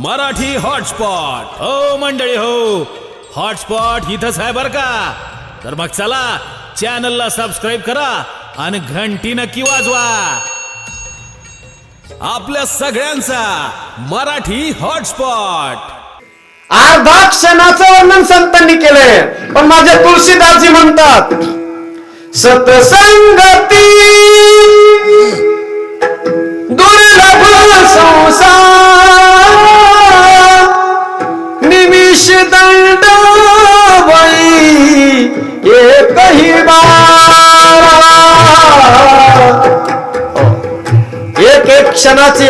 Marathi hotspot हो मंडळी हो, हॉटस्पॉट इथंच आहे बर का. तर मग चला चॅनलला सबस्क्राईब करा आणि घंटी नक्की वाजवा. आपल्या सगळ्यांचा मराठी हॉटस्पॉट. अर्धा क्षणाचं वर्णन संतांनी केलंय, पण माझे तुळशीदासजी म्हणतात सतसंगती दुर्लभ संसार निमिष दंड वै एकही बार. एक क्षणाची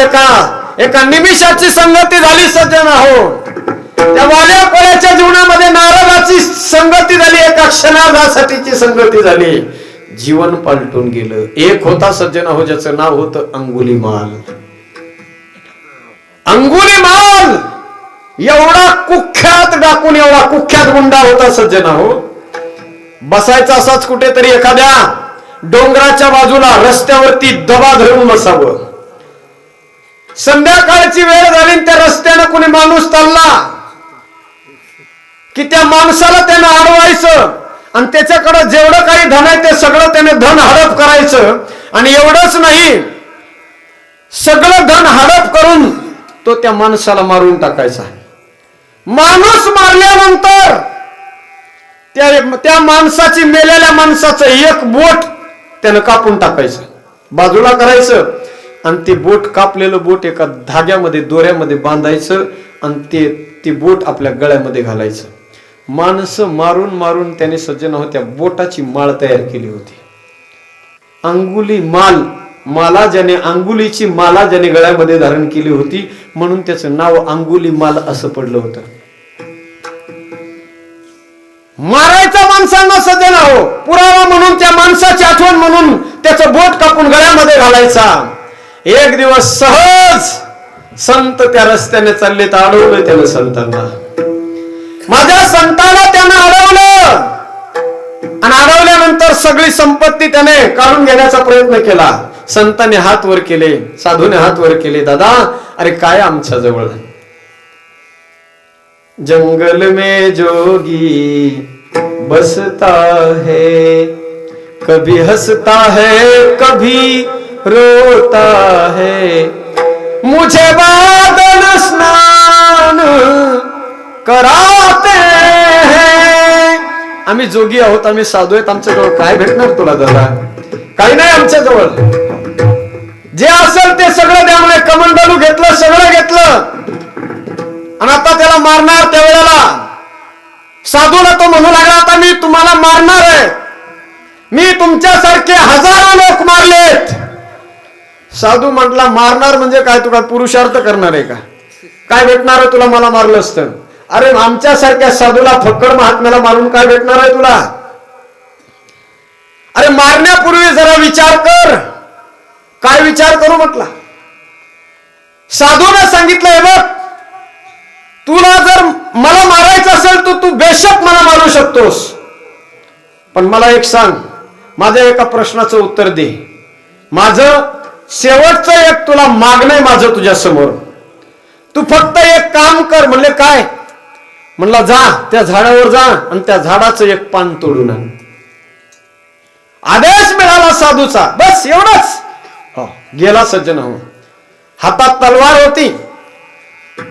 एका निमिषाची संगती झाली सज्जन हो. त्या वाल्या कोळ्याच्या जीवनामध्ये नारदाची संगती झाली, एका क्षणासाठीची संगती झाली, जीवन पालटून गेलं. एक होता सज्जन हो ज्याचं नाव होतं अंगुलीमाल. अंगुलीमाल एवढा कुख्यात डाकून, एवढा कुख्यात गुंडा होता सज्जन हो. बसायचा असाच कुठेतरी एखाद्या डोंगराच्या बाजूला रस्त्यावरती दबा धरून बसावं. संध्याकाळची वेळ झाली, त्या रस्त्यानं कुणी माणूस चालला की त्या माणसाला त्यानं अडवायचं आणि त्याच्याकडे जेवढं काही धन आहे ते सगळं त्याने धन हडप करायचं. आणि एवढंच नाही, सगळं धन हडप करून तो त्या माणसाला मारून टाकायचा. माणूस मारल्यानंतर त्या माणसाची, मेलेल्या माणसाचं एक बोट त्यानं कापून टाकायचं, बाजूला करायचं आणि ते बोट, कापलेलं बोट एका धाग्यामध्ये, दोऱ्यामध्ये बांधायचं आणि ती बोट आपल्या गळ्यामध्ये घालायचं. माणसं मारून मारून त्याने सज्जन हो त्या बोटाची माळ तयार केली होती. अंगुली माल, माला ज्याने, अंगुलीची माला ज्याने गळ्यामध्ये धारण केली होती म्हणून त्याचं नाव अंगुली माल असं पडलं होतं. मारायचा माणसांना सज्जन हो, पुरावा म्हणून, त्या माणसाची आठवण म्हणून त्याचं बोट कापून गळ्यामध्ये घालायचा. एक दिवस सहज संत त्या रस्त्याने चालले तर अडवलं त्यानं संतांना. माझ्या संताला त्यानं अडवलं आणि अडवल्यानंतर सगळी संपत्ती त्याने काढून घेण्याचा प्रयत्न केला. संतांनी हात वर केले, साधूने हात वर केले, दादा अरे काय आमच्या जवळ. जंगल में जोगी बसता है, कभी हंसता है कभी रोता है, मुझे बादल स्नान कराते हैं. आम्ही जोगी आहोत, आम्ही साधू आहेत, आमच्या जवळ काय भेटणार तुला दादा, काही नाही आमच्या जवळ. जे असेल ते सगळं त्यामुळे कमंडलू घेतलं, सगळं घेतलं आणि आता त्याला मारणार. त्यावेळेला साधूला तो म्हणू लागला, आता मी तुम्हाला मारणार आहे, मी तुमच्यासारखे हजारो लोक मारलेत. साधू म्हटला, मारणार म्हणजे काय, तू काय पुरुषार्थ करणार आहे का, काय भेटणार आहे तुला मला मारलं असतं. अरे आमच्यासारख्या साधूला, फक्कड महात्म्याला मारून काय भेटणार आहे तुला. अरे मारण्यापूर्वी जरा विचार कर. काय विचार करू म्हटला. साधूने सांगितलंय बघ, तुला जर मला मारायचं असेल तर तू बेशक मला मारू शकतोस, पण मला एक सांग, माझ्या एका प्रश्नाचं उत्तर दे. माझं शेवटचं एक तुला मागणं आहे माझं तुझ्या समोर, तू फक्त एक काम कर. म्हणले काय. म्हणला जा त्या झाडावर जा आणि त्या झाडाचं एक पान तोडून आण. आदेश मिळाला साधूचा, बस एवढंच. गेला सज्जन हो. हातात तलवार होती,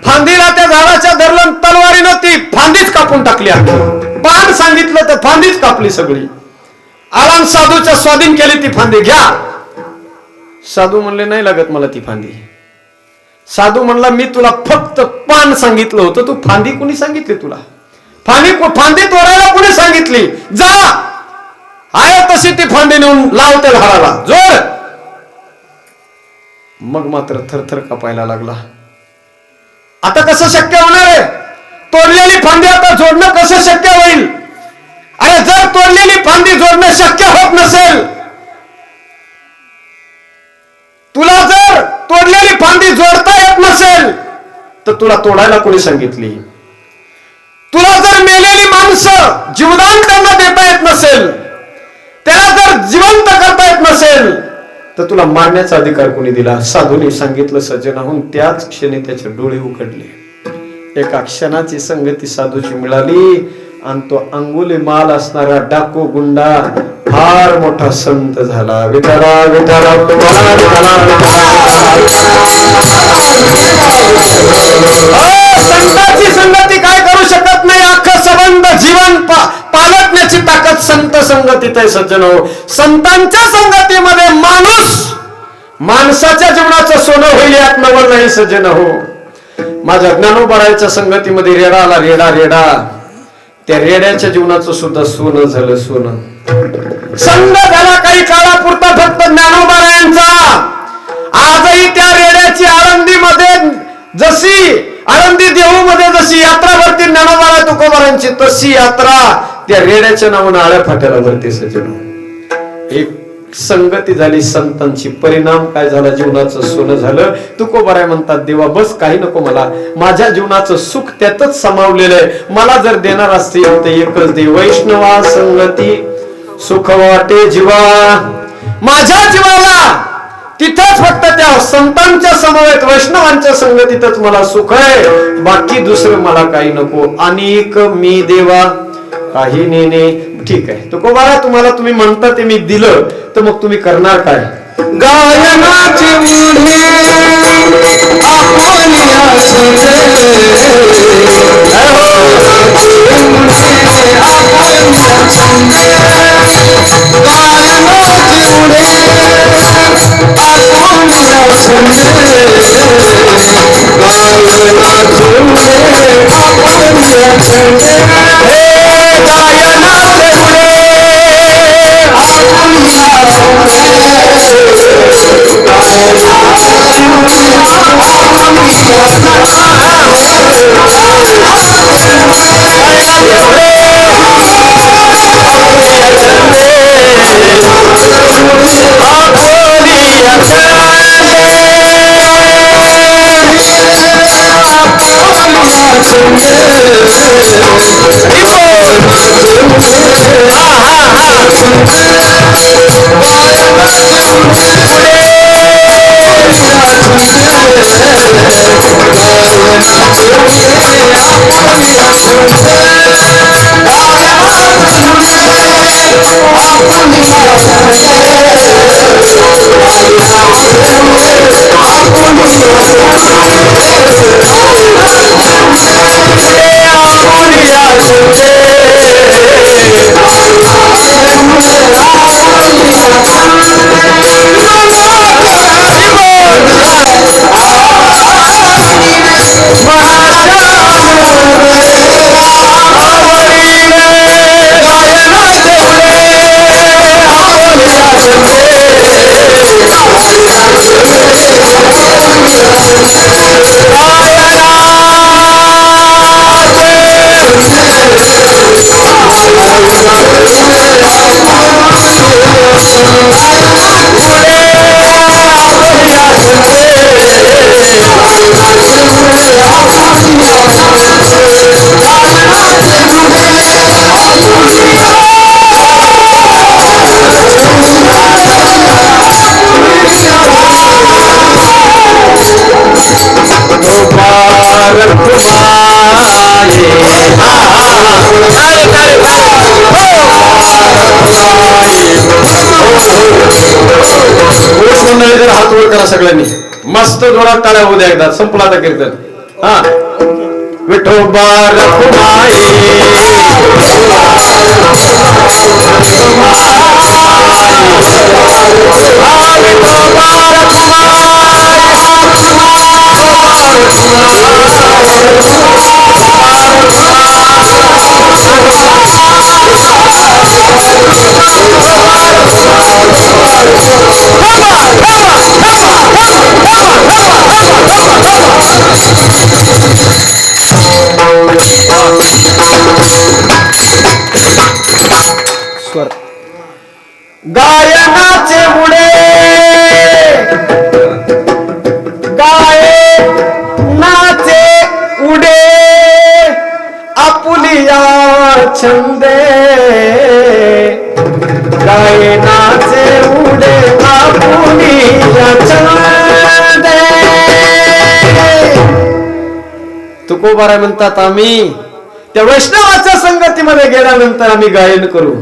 फांदीला त्या झाडाच्या धरलं, तलवारीनं ती फांदीच कापून टाकली. पान सांगितलं तर फांदीच कापली सगळी. आराम साधूच्या स्वाधीन केली ती फांदी. घ्या. साधू म्हणले नाही लागत मला ती फांदी. साधू म्हणला मी तुला फक्त पान सांगितलं होतं, तू फांदी कुणी सांगितली तुला, फांदी तोडायला कुणी सांगितली. जा आहे तशी ती फांदी नेऊन लावते झाडाला जोर. मग मात्र थरथर कापायला लागला. आता कसं शक्य होणार आहे, तोडलेली फांदी आता जोडणं कसं शक्य होईल. अरे जर तोडलेली फांदी जोडणं शक्य होत नसेल, तुला जर तोडलेली फांदी जोडता येत नसेल तर तुला तोडायला कोणी सांगितली. तुला जर मेलेली माणसं जीवदान त्यांना देता येत नसेल, त्याला जर जिवंत करता येत नसेल तर तुला मारण्याचा अधिकार कोणी दिला. साधूने सांगितलं सज्जनाहून त्याच क्षणी त्याचे डोळे उघडले. एका क्षणाची संगती साधूची मिळाली आणि तो अंगुली माल असणारा डाकू गुंडा फार मोठा संत झाला. विठला विठला संतांची संगती काय करू शकत नाही. अख्खं संबंध जीवन पालटण्याची ताकद संत संगतीत आहे. सज्जन हो, संतांच्या संगतीमध्ये माणसाच्या जीवनाचं सोनं होईल यात नवल नाही. सज्जन हो, माझ्या ज्ञानोबारायच्या संगतीमध्ये रेडा आला. रेडा त्या रेड्याच्या जीवनाचं सुद्धा सोनं झालं. सोनं संघ झाला काही काळापुरता फक्त ज्ञानोबारायांचा. आजही त्या रेड्याची आळंदीमध्ये जशी आळंदी देहूमध्ये जशी यात्रा भरती ज्ञानोबाराय तुकोबारांची, तशी यात्रा त्या रेड्याच्या नावानं आळ्या फाट्याला भरते. सज्जन, एक संगती झाली संतांची. परिणाम काय झाला? जीवनाचं सोनं झालं. तुकोबाराय म्हणतात, देवा बस काही नको मला, माझ्या जीवनाचं सुख त्यातच समावलेलं आहे. मला जर देणार असतील तर एकच दे. वैष्णवा संगती सुख वाटे जीवा. माझ्या जीवाला तिथंच फक्त त्या संतांच्या समवेत वैष्णवांच्या संगतीतच मला सुख आहे. बाकी दुसरं मला काही नको. अनेक मी देवा काही नेणे. ठीक आहे तुकोबारा, तुम्हाला तुम्ही म्हणता ते मी दिलं, तर मग तुम्ही करणार काय? गायनाची मुळे हात वर करा सगळ्यांनी. मस्त जोरात टाळ्या होऊ द्या. एकदा संपला आता कीर्तन. हा, विठोबा रखुमाई स्वर गायनाचे मुळे गायनाचे उडे आपुलिया छंदे. गायनाचे उडे आपुलिया छंदे. तुकोबाराय म्हणतात आम्ही त्या वैष्णवाच्या संगतीमध्ये गेल्यानंतर आम्ही गायन करू.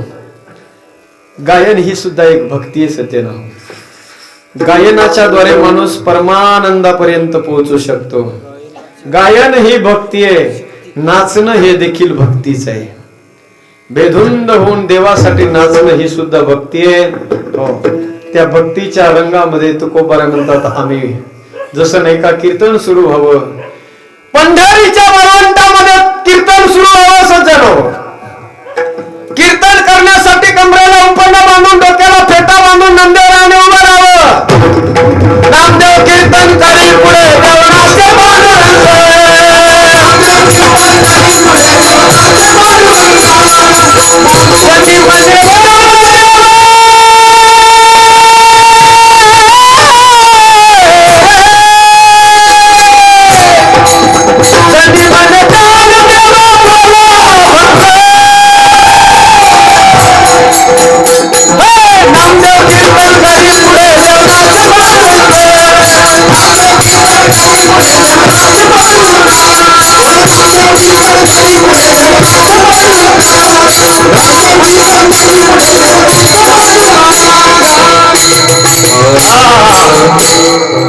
गायन ही सुद्धा एक भक्ती आहे सत्यना. गायनाच्या द्वारे माणूस परमानंदापर्यंत पोहोचू शकतो. गायन ही भक्ती आहे. नाचणं हे देखील भक्तीच आहे. बेधुंद होऊन देवासाठी नाचणं ही सुद्धा भक्ती आहे. हो, त्या भक्तीच्या रंगामध्ये तुकोबाराय म्हणतात आम्ही जसं नाही का कीर्तन सुरू व्हावं, पंढरीच्या वरवंटामध्ये कीर्तन सुरू व्हावं. सज्जनो, कीर्तन करण्यासाठी कमरेला उपन्न बांधून डोक्याला फेटा बांधून नंदेराने उभं राहावं. नामदेव कीर्तन करी पुढे देवनाचे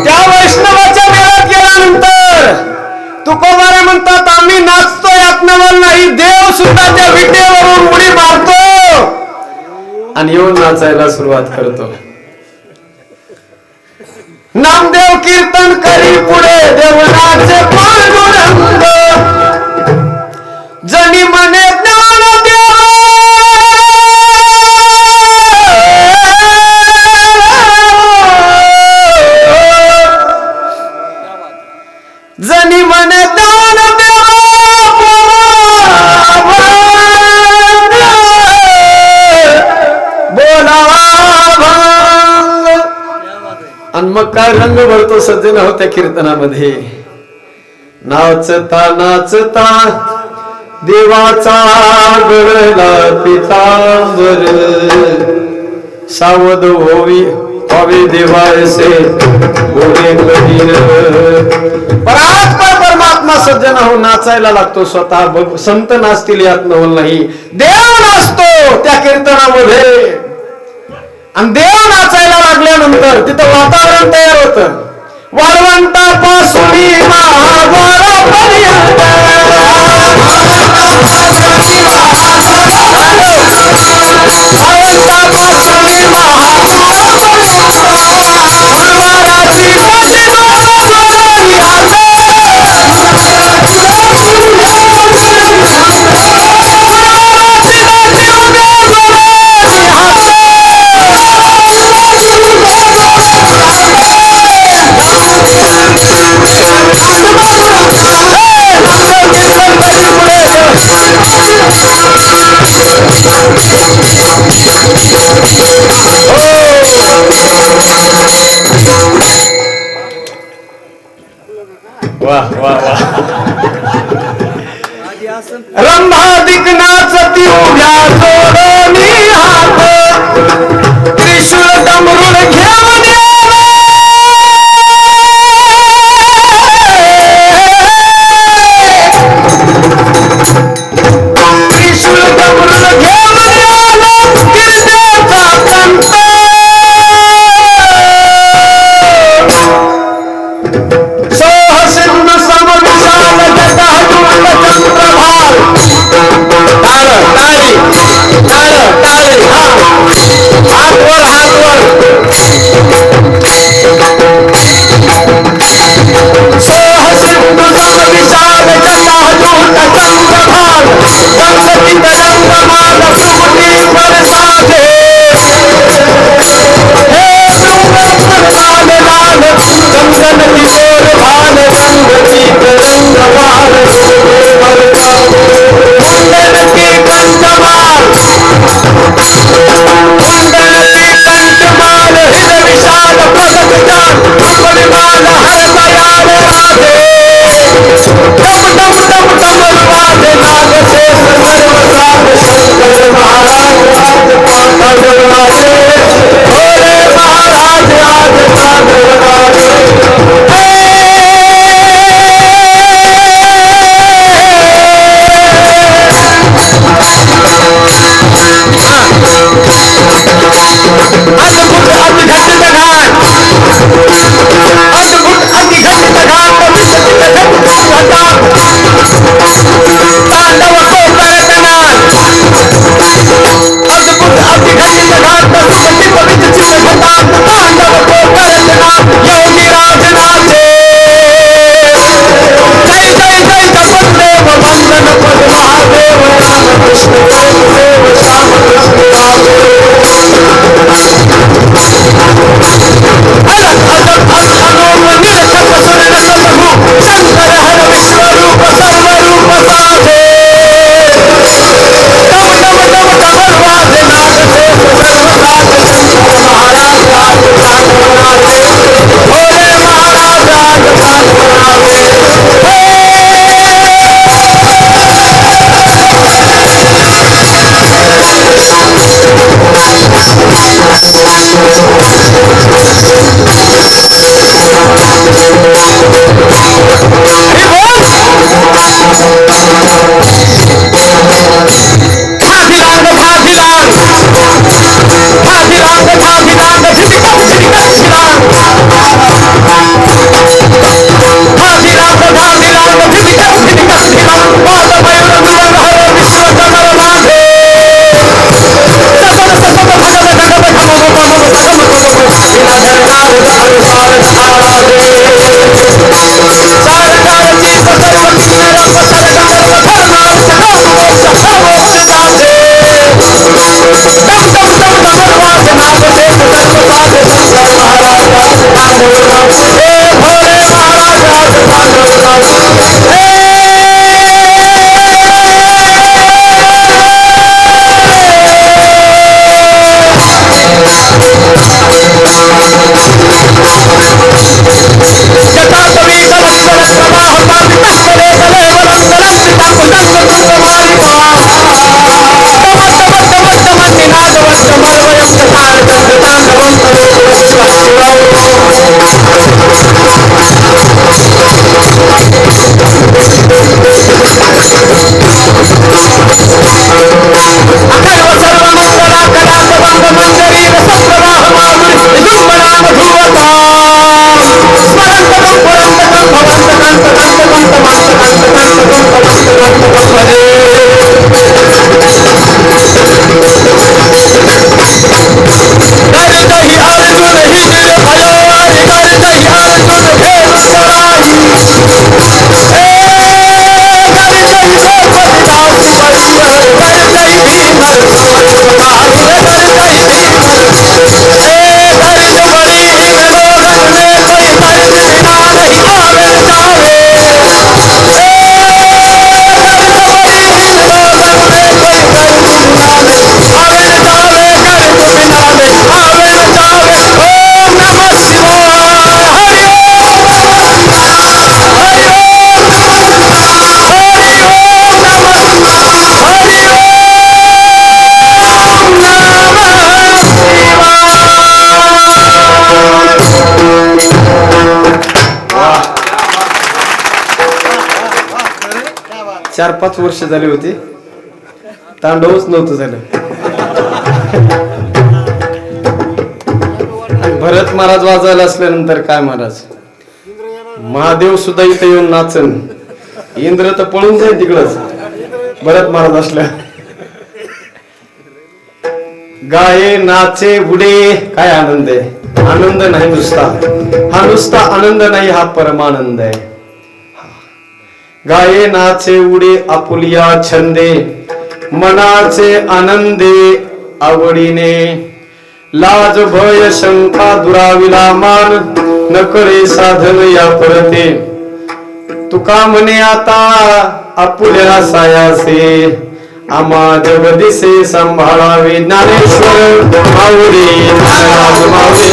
त्या वैष्णवाच्या मेळ्यात गेल्यानंतर तुकोबाराय म्हणतात आम्ही नाचतो यात नवल नाही. देव सुद्धा त्या विटेवरून उडी मारतो आणि येऊन नाचायला सुरुवात करतो. नामदेव कीर्तन करी पुढे देवनाचे पांडुरंग जनी मने ज्ञान देव जनी मने दान आणि मग काय रंग भरतो सज्जन हो त्या कीर्तनामध्ये. नाचता नाचता देवाचा गळला पितांबर सावध होवी हवे देवायसे बोले कधीर. परात्पर परमात्मा सज्जन हो नाचायला लागतो. स्वतः संत नाचतील यात नवल नाही. देव नाचतो त्या कीर्तनामध्ये आणि देव नाचायला लागल्यानंतर तिथं वातावरण तयार होतं. वाळवंटापासून रंभादिक नाचती उभ्या जोडोनी हात त्रिशूळ डमरुळ घेऊन त्रिशूळ डमरुळ घेऊन कीर्तनाचा कंठ सोहसिंह समविशाल जटाजूट चंद्रभाल टाळ टाळी टाळ टाळी हा नादवंत मरवयंत तांडवंत तांडवंत अथर्व सर्व मंगला कलाकवंद मंजरी रसप्रवाह माधुरी विजुंबना मधुवता स्मरंतकं पुरंतकं भवंतकं तकंतकं करतहि अर्जुन ही निर्भय करतहि अर्जुन भेद सराई करतहि द्रौपदी दासी वधूवर करतहि भीम करतहि भीम करत मणिहीन लोगन देखै करत बिना नहीं आवे जावे चार पाच वर्ष झाली होती तांडवच नव्हतं झालं भरत महाराज वाजायला असल्यानंतर काय महाराज महादेव सुद्धा इथे येऊन नाचन इंद्र तर पळून जाईल तिकडच भरत महाराज असल्या गाये नाचे बुडे काय आनंद आहे आनंद नाही नुसता हा नुसता आनंद नाही हा परमानंद आहे गाये नाचे उडे आपुलिया छंदे मनाचे आनंदे आवडीने लाज भय शंका दुराविला मान न करे साधन या परते तुका म्हणे आता आपुल्या सायासे आम्हा जगदिसे सांभाळावे ज्ञानेश्वर माऊली ज्ञानराज माऊली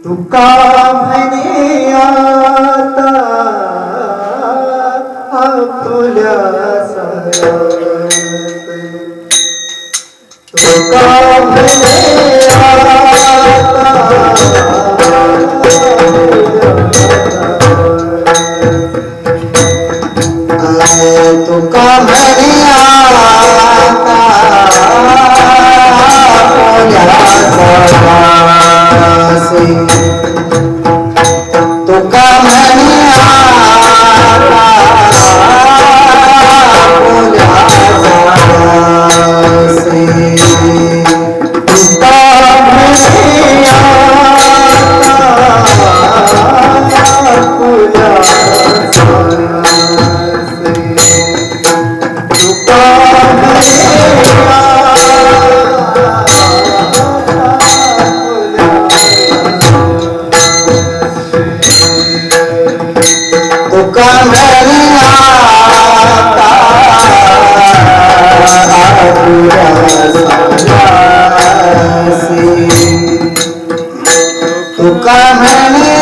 तुका म्हणे आता आपुल्या सायासे तुका म्हणे तुका म्हणे तुका म्हणे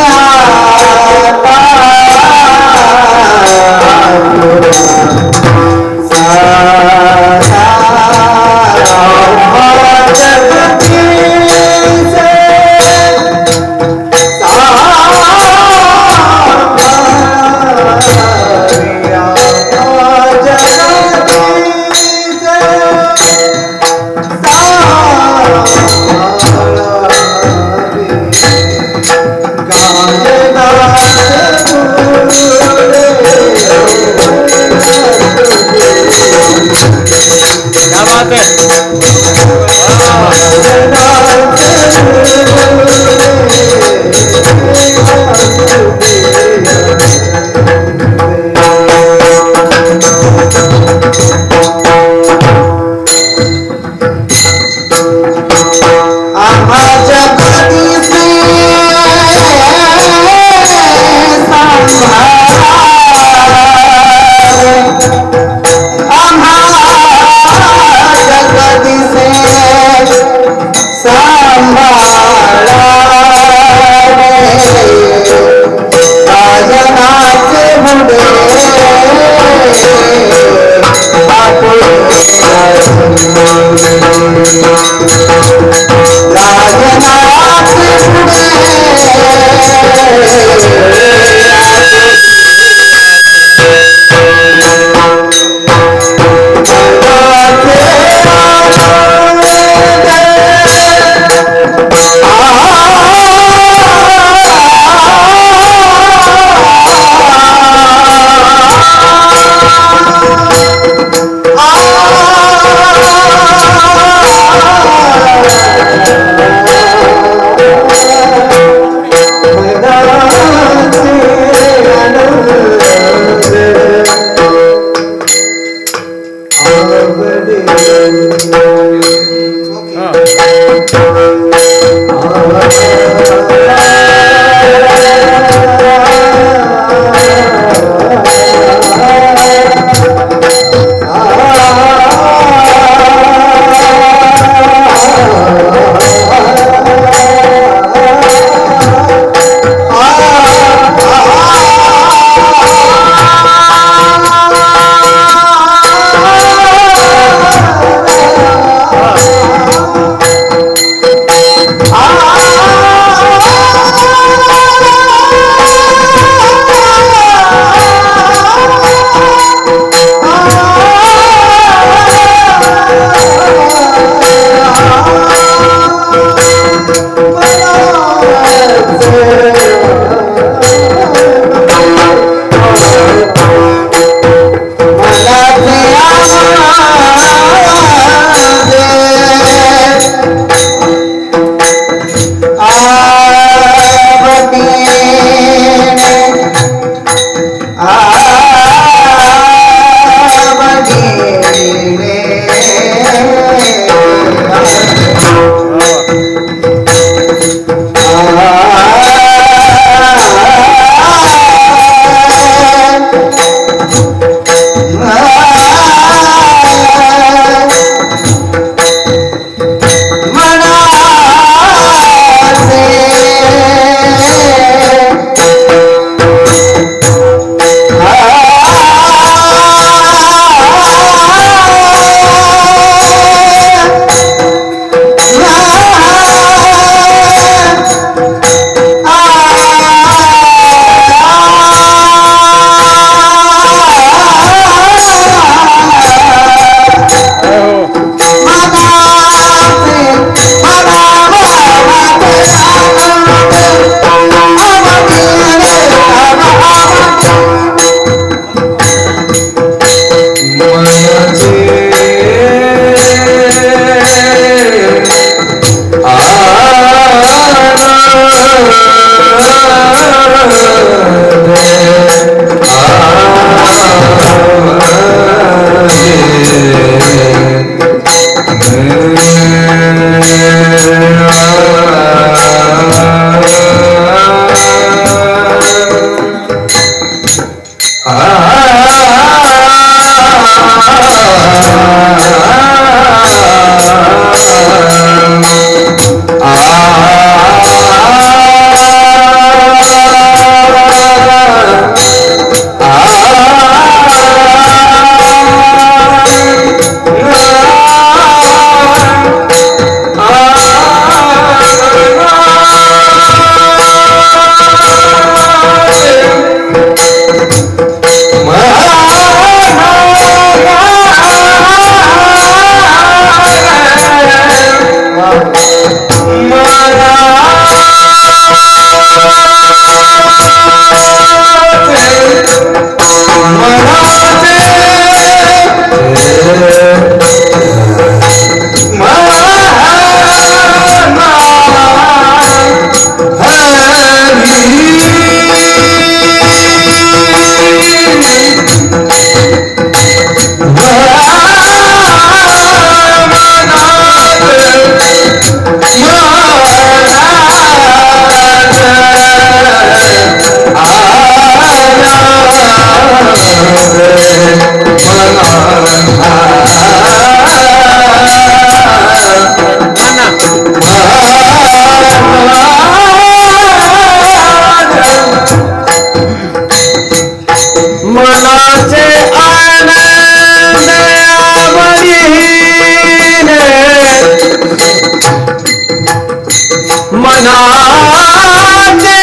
मनाचे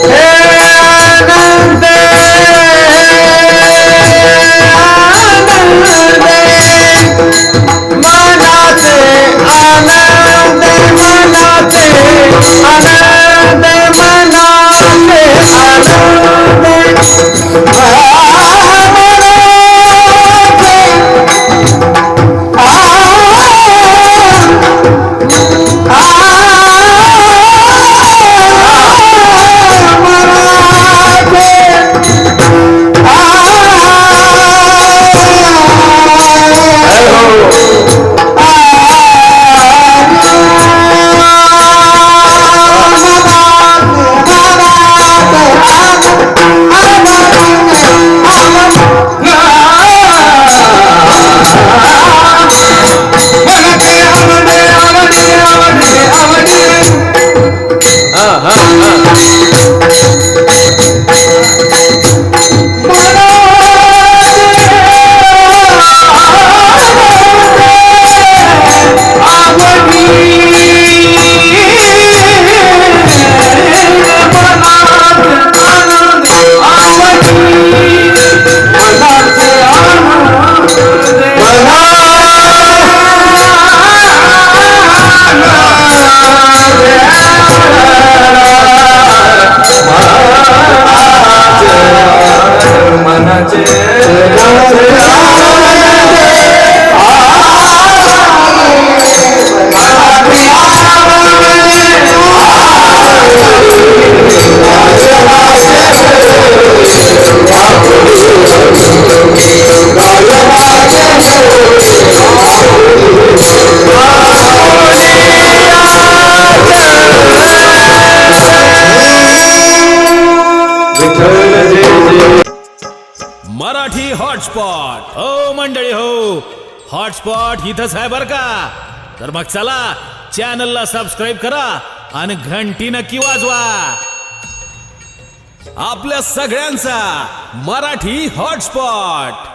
हे आनंद मनाचे आनंद मनाचे आनंद मराठी हॉटस्पॉट हो मंडळी हो, हॉटस्पॉट इथंच आहे बर का. तर मग चला चॅनलला सबस्क्राईब करा आणि घंटी नक्की वाजवा. आपल्या सगळ्यांचा मराठी हॉटस्पॉट.